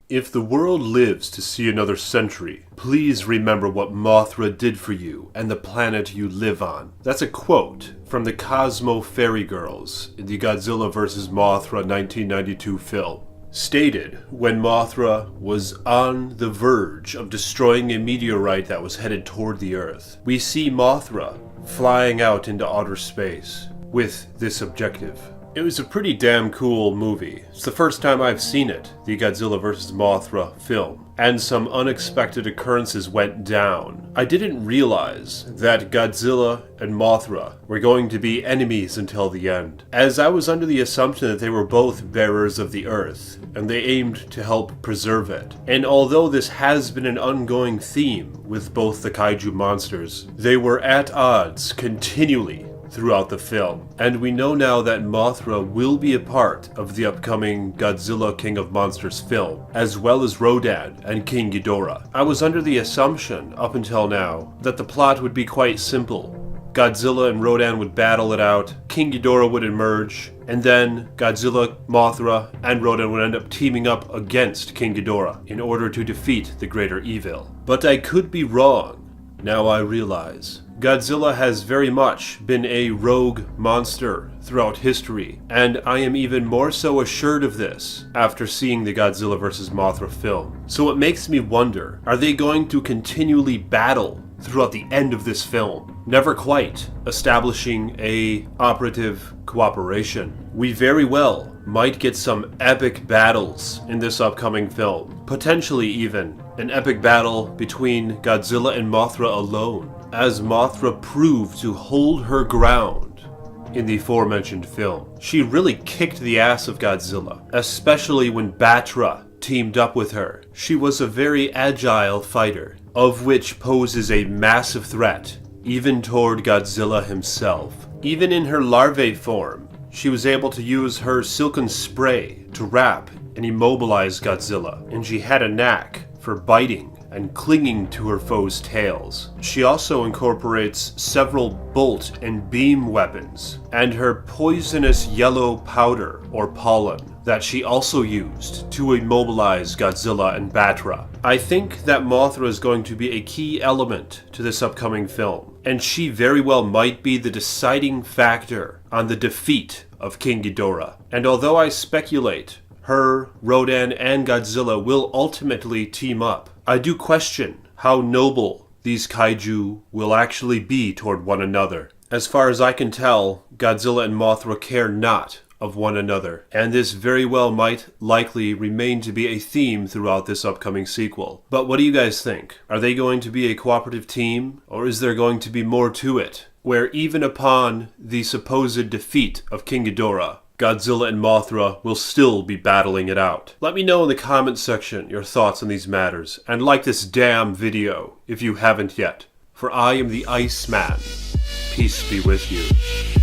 If the world lives to see another century, please remember what Mothra did for you and the planet you live on. That's a quote from the Cosmo Fairy Girls in the Godzilla vs. Mothra 1992 film. Stated when Mothra was on the verge of destroying a meteorite that was headed toward the Earth. We see Mothra flying out into outer space with this objective. It was a pretty damn cool movie. It's the first time I've seen it, the Godzilla vs. Mothra film, and some unexpected occurrences went down. I didn't realize that Godzilla and Mothra were going to be enemies until the end, as I was under the assumption that they were both bearers of the Earth, and they aimed to help preserve it. And although this has been an ongoing theme with both the kaiju monsters, they were at odds continually throughout the film. And we know now that Mothra will be a part of the upcoming Godzilla King of Monsters film, as well as Rodan and King Ghidorah. I was under the assumption, up until now, that the plot would be quite simple. Godzilla and Rodan would battle it out, King Ghidorah would emerge, and then Godzilla, Mothra, and Rodan would end up teaming up against King Ghidorah in order to defeat the greater evil. But I could be wrong. Now I realize Godzilla has very much been a rogue monster throughout history, and I am even more so assured of this after seeing the Godzilla vs. Mothra film. So it makes me wonder, are they going to continually battle throughout the end of this film, never quite establishing a operative cooperation? We very well might get some epic battles in this upcoming film, potentially even an epic battle between Godzilla and Mothra alone, as Mothra proved to hold her ground in the aforementioned film. She really kicked the ass of Godzilla, especially when Batra teamed up with her. She was a very agile fighter, of which poses a massive threat, even toward Godzilla himself. Even in her larvae form, she was able to use her silken spray to wrap and immobilize Godzilla, and she had a knack for biting and clinging to her foes' tails. She also incorporates several bolt and beam weapons, and her poisonous yellow powder or pollen that she also used to immobilize Godzilla and Batra. I think that Mothra is going to be a key element to this upcoming film, and she very well might be the deciding factor on the defeat of King Ghidorah. And although I speculate her, Rodan, and Godzilla will ultimately team up, I do question how noble these kaiju will actually be toward one another. As far as I can tell, Godzilla and Mothra care not of one another, and this very well might likely remain to be a theme throughout this upcoming sequel. But what do you guys think? Are they going to be a cooperative team, or is there going to be more to it, where even upon the supposed defeat of King Ghidorah, Godzilla and Mothra will still be battling it out? Let me know in the comment section your thoughts on these matters, and like this damn video if you haven't yet. For I am the Iceman. Peace be with you.